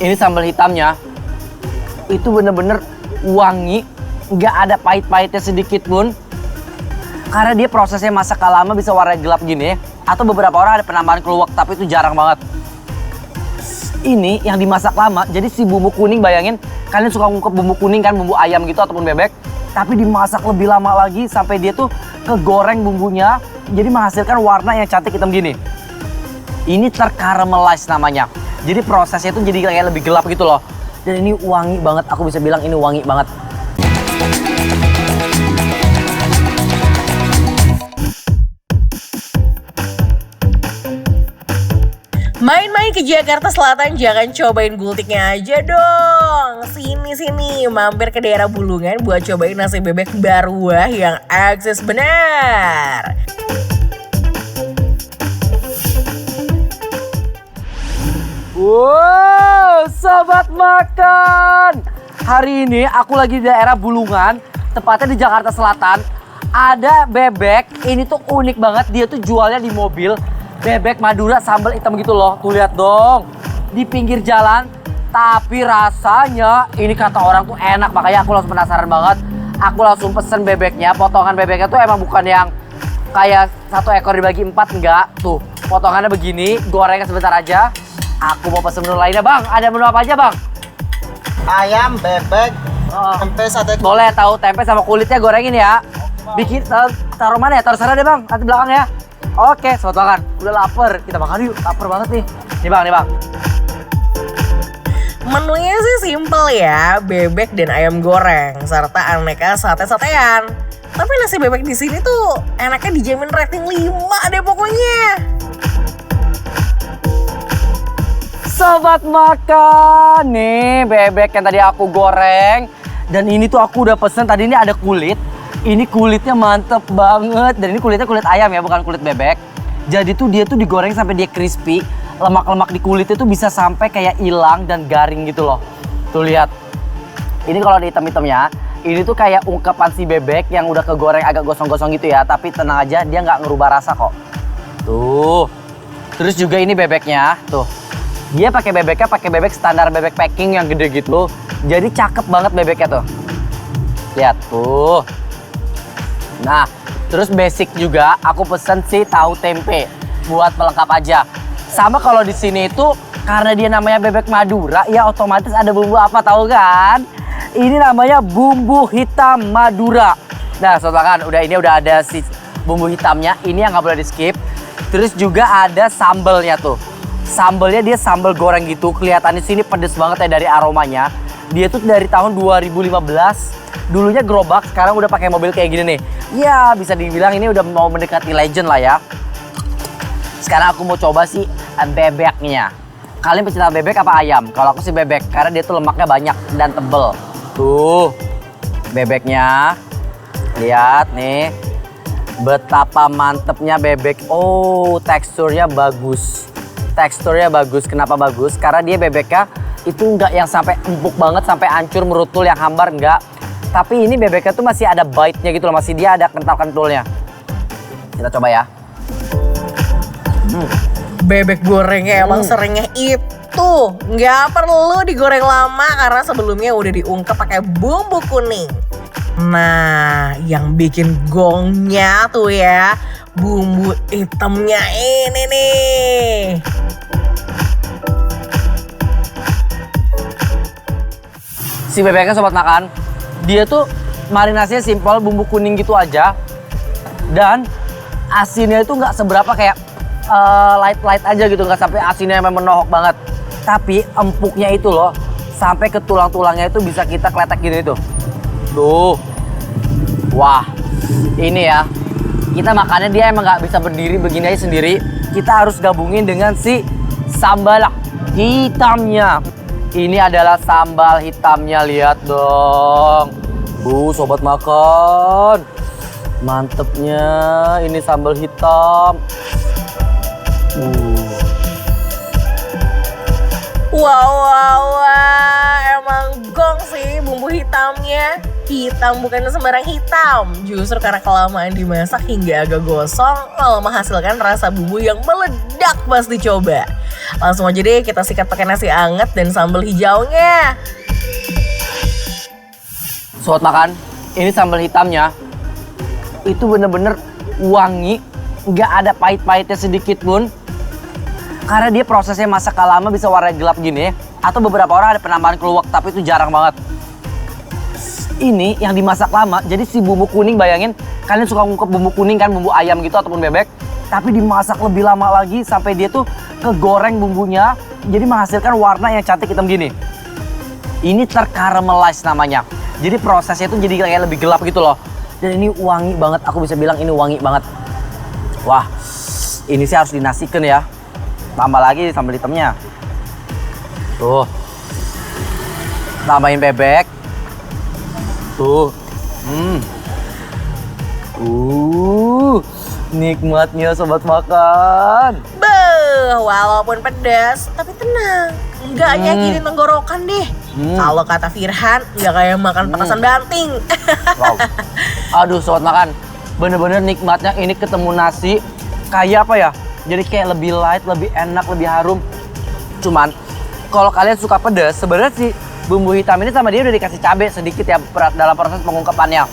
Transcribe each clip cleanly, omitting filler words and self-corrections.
Ini sambal hitamnya itu bener-bener wangi, nggak ada pahit-pahitnya sedikit pun. Karena dia prosesnya masak lama bisa warna gelap gini. Atau beberapa orang ada penambahan keluak, tapi itu jarang banget. Ini yang dimasak lama, jadi si bumbu kuning bayangin, kalian suka ngungkep bumbu kuning kan, bumbu ayam gitu ataupun bebek. Tapi dimasak lebih lama lagi sampai dia tuh kegoreng bumbunya, jadi menghasilkan warna yang cantik hitam gini. Ini tercaramelize namanya. Jadi prosesnya itu jadi kayak lebih gelap gitu loh. Dan ini wangi banget, aku bisa bilang ini wangi banget. Main-main ke Jakarta Selatan jangan cobain gultiknya aja dong. Sini, mampir ke daerah Bulungan buat cobain nasi bebek Barwah yang eksis benar. Wow, sobat makan. Hari ini aku lagi di daerah Bulungan, tepatnya di Jakarta Selatan. Ada bebek, ini tuh unik banget, dia tuh jualnya di mobil. Bebek Madura sambal hitam gitu loh, tuh lihat dong. Di pinggir jalan, tapi rasanya ini kata orang tuh enak, makanya aku langsung penasaran banget. Aku langsung pesen bebeknya, potongan bebeknya tuh emang bukan yang kayak satu ekor dibagi 4, enggak. Tuh, potongannya begini, gorengnya sebentar aja. Aku mau pesen menu lainnya, Bang. Ada menu apa aja, Bang? Ayam, bebek, tempe, sate. Boleh, tahu tempe sama kulitnya gorengin ya. Bikin, taruh mana ya? Taruh sana deh, Bang. Nanti belakang ya. Oke, sobat makan. Udah lapar. Kita makan yuk. Lapar banget nih. Nih Bang. Menunya sih simple ya, bebek dan ayam goreng serta aneka sate-satean. Tapi nasi bebek di sini tuh enaknya dijamin rating 5 deh pokoknya. Sobat makan. Nih bebek yang tadi aku goreng. Dan ini tuh aku udah pesen. Tadi ini ada kulit. Ini kulitnya mantep banget. Dan ini kulitnya kulit ayam ya, bukan kulit bebek. Jadi tuh dia tuh digoreng sampai dia crispy. Lemak-lemak di kulitnya tuh bisa sampai kayak hilang dan garing gitu loh. Tuh lihat. Ini kalau di hitam-hitamnya, ini tuh kayak ungkapan si bebek yang udah kegoreng agak gosong-gosong gitu ya. Tapi tenang aja, dia nggak ngerubah rasa kok. Tuh. Terus juga ini bebeknya, tuh. Dia pakai bebek standar bebek packing yang gede gitu. Jadi cakep banget bebeknya tuh. Lihat tuh. Nah, terus basic juga aku pesen si tahu tempe buat pelengkap aja. Sama kalau di sini itu karena dia namanya bebek Madura, ya otomatis ada bumbu apa tahu kan? Ini namanya bumbu hitam Madura. Nah, sobat makan, ini udah ada si bumbu hitamnya. Ini yang nggak boleh di skip. Terus juga ada sambalnya tuh. Sambalnya dia sambal goreng gitu. Kelihatan di sini pedes banget ya dari aromanya. Dia tuh dari tahun 2015. Dulunya gerobak, sekarang udah pakai mobil kayak gini nih. Ya, bisa dibilang ini udah mau mendekati legend lah ya. Sekarang aku mau coba sih bebeknya. Kalian pecinta bebek apa ayam? Kalau aku sih bebek, karena dia tuh lemaknya banyak dan tebel. Tuh, bebeknya. Lihat nih. Betapa mantepnya bebek. Oh, teksturnya bagus. Kenapa bagus? Karena dia bebeknya itu enggak yang sampai empuk banget, sampai hancur merutul yang hambar, enggak. Tapi ini bebeknya tuh masih ada bite-nya gitu loh, masih dia ada kental-kentulnya. Kita coba ya. Bebek gorengnya emang seringnya itu nggak perlu digoreng lama karena sebelumnya udah diungkep pakai bumbu kuning. Nah, yang bikin gongnya tuh ya bumbu hitamnya ini nih. Si bebeknya sobat makan, dia tuh marinasinya simpel, bumbu kuning gitu aja. Dan asinnya itu nggak seberapa kayak light aja gitu, nggak sampai asinnya yang menohok banget. Tapi empuknya itu loh, sampai ke tulang-tulangnya itu bisa kita kletek gini tuh. Tuh, wah, ini ya. Kita makannya dia emang nggak bisa berdiri begini aja sendiri. Kita harus gabungin dengan si sambal hitamnya. Ini adalah sambal hitamnya, lihat dong. Sobat makan. Mantepnya, ini sambal hitam. Wow, emang gong sih bumbu hitamnya. hitam bukan sembarang hitam. Justru karena kelamaan dimasak hingga agak gosong, malah menghasilkan rasa bumbu yang meledak pas dicoba. Langsung aja deh kita sikat pakai nasi anget dan sambal hijaunya. Sobat makan, ini sambal hitamnya itu bener-bener wangi, nggak ada pahit-pahitnya sedikit pun. Karena dia prosesnya masak lama bisa warna gelap gini, atau beberapa orang ada penambahan keluak, tapi itu jarang banget. Ini yang dimasak lama, jadi si bumbu kuning, bayangin kalian suka ngungkep bumbu kuning kan, bumbu ayam gitu ataupun bebek, tapi dimasak lebih lama lagi sampai dia tuh kegoreng bumbunya, jadi menghasilkan warna yang cantik hitam gini. Ini tercaramelize namanya, jadi prosesnya tuh jadi kayak lebih gelap gitu loh. Dan ini wangi banget, aku bisa bilang ini wangi banget. Wah, ini sih harus dinasikan ya. Tambah lagi sambal hitamnya. Tuh. Tambahin bebek. Tuh. Nikmatnya sobat makan. Beuh, walaupun pedas, tapi tenang. Nggak nyakitin tenggorokan deh. Kalau kata Firhan, nggak kayak makan petasan banting. Wow. Aduh sobat makan, bener-bener nikmatnya ini ketemu nasi. Kayak apa ya? Jadi kayak lebih light, lebih enak, lebih harum. Cuman kalau kalian suka pedas, sebenarnya si bumbu hitam ini sama dia udah dikasih cabai sedikit ya dalam proses pengungkapannya.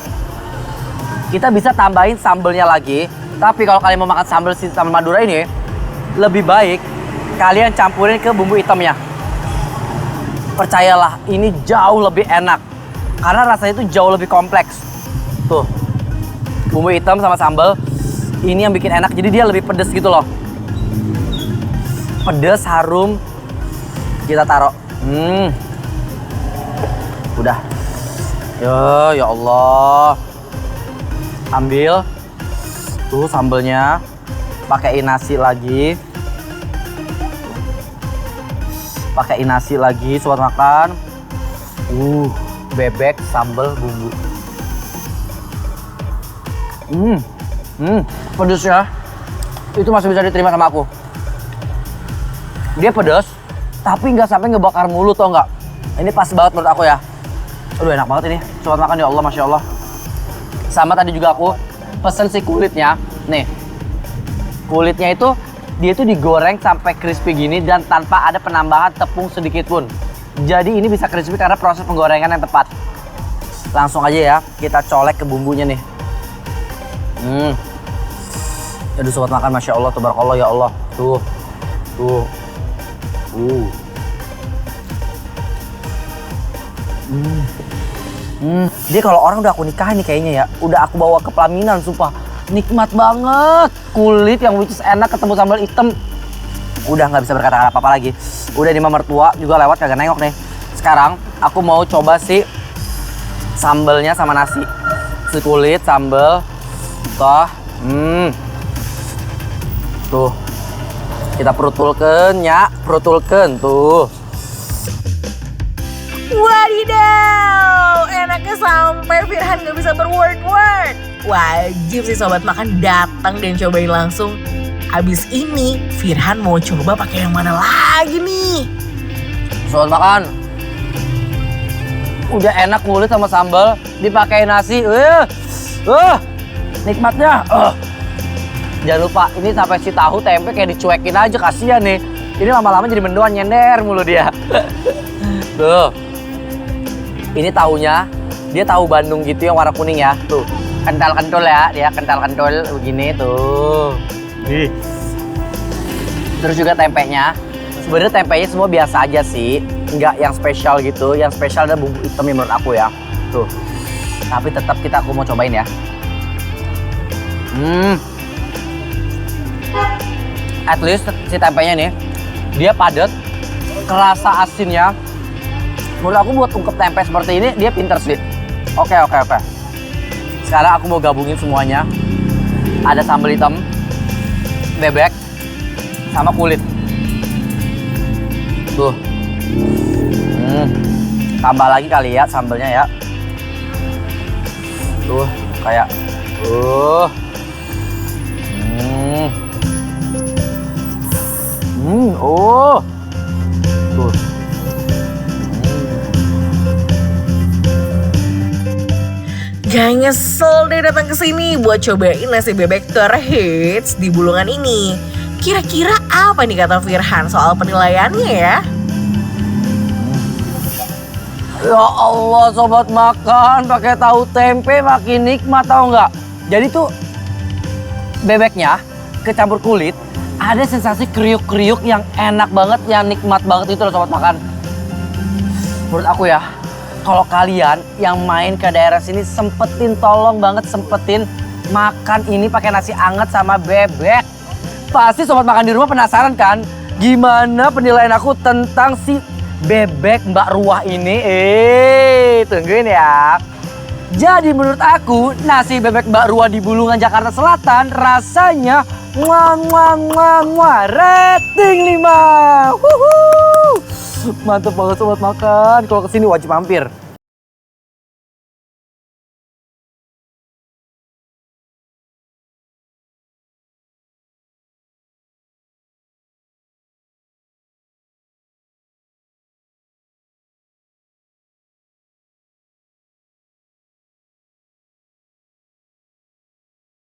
Kita bisa tambahin sambelnya lagi. Tapi kalau kalian mau makan sambal Madura ini, lebih baik kalian campurin ke bumbu hitamnya. Percayalah, ini jauh lebih enak. Karena rasanya itu jauh lebih kompleks. Tuh, bumbu hitam sama sambal, ini yang bikin enak. Jadi dia lebih pedes gitu loh. Pedes, harum. Kita taruh. Udah. Ya Allah. Ambil. Tuh sambelnya. Pakaiin nasi lagi. Pakaiin nasi lagi, sobat makan. Bebek, sambal, bumbu. Pedes ya. Itu masih bisa diterima sama aku. Dia pedas, tapi nggak sampai ngebakar mulut, tau nggak? Ini pas banget menurut aku ya. Aduh enak banget ini. Sobat makan, ya Allah, Masya Allah. Sama tadi juga aku pesen si kulitnya. Nih, kulitnya itu dia tuh digoreng sampai crispy gini dan tanpa ada penambahan tepung sedikit pun. Jadi ini bisa crispy karena proses penggorengan yang tepat. Langsung aja ya, kita colek ke bumbunya nih. Aduh sobat makan, Masya Allah, tabarakallah ya Allah. Tuh. Dia kalau orang udah aku nikahin nih kayaknya ya, udah aku bawa ke pelaminan, sumpah. Nikmat banget. Kulit yang which is enak ketemu sambal hitam. Udah nggak bisa berkata apa-apa lagi. Udah di mertua juga lewat kagak nengok nih. Sekarang aku mau coba si sambelnya sama nasi. Si kulit, sambel. Tuh. Kita perutulkan ya, perutulkan tuh. Wadidaw, enaknya sampai Firhan gak bisa berword-word. Wajib sih sobat makan datang dan cobain langsung. Abis ini Firhan mau coba pakai yang mana lagi nih? Sobat makan, udah enak kulit sama sambal, dipakai nasi. Nikmatnya. Jangan lupa, ini sampai si tahu tempe kayak dicuekin aja, kasihan nih. Ini lama-lama jadi mendoan, nyender mulu dia. Tuh. Ini tahunya, dia tahu Bandung gitu yang warna kuning ya. Tuh, kental-kentul ya, dia kental-kentul begini tuh. Nih. Terus juga tempenya. Sebenarnya tempenya semua biasa aja sih, nggak yang spesial gitu. Yang spesial ada bumbu hitam menurut aku ya. Tuh. Tapi tetap aku mau cobain ya. At least si tempenya nih, dia padat, kerasa asinnya. Menurut aku buat ungkep tempe seperti ini, dia pinter sih. Oke. Sekarang aku mau gabungin semuanya. Ada sambal hitam, bebek, sama kulit. Tuh. Tambah lagi kali ya sambalnya ya. Tuh, kayak. Tuh. Tuh. Gak nyesel deh datang ke sini buat cobain nasi bebek terhits di Bulungan ini. Kira-kira apa nih kata Firhan soal penilaiannya ya? Ya Allah, sobat makan pakai tahu tempe makin nikmat, tahu nggak? Jadi tuh bebeknya kecampur kulit, ada sensasi kriuk-kriuk yang enak banget, yang nikmat banget itu loh sobat makan. Menurut aku ya, kalau kalian yang main ke daerah sini tolong banget sempetin makan ini pakai nasi anget sama bebek. Pasti sobat makan di rumah penasaran kan? Gimana penilaian aku tentang si bebek Mbak Ruah ini? Tungguin ya. Jadi menurut aku nasi bebek Mbak Ruah di Bulungan Jakarta Selatan rasanya rating 5. Mantap banget sobat makan. Kalau kesini wajib mampir.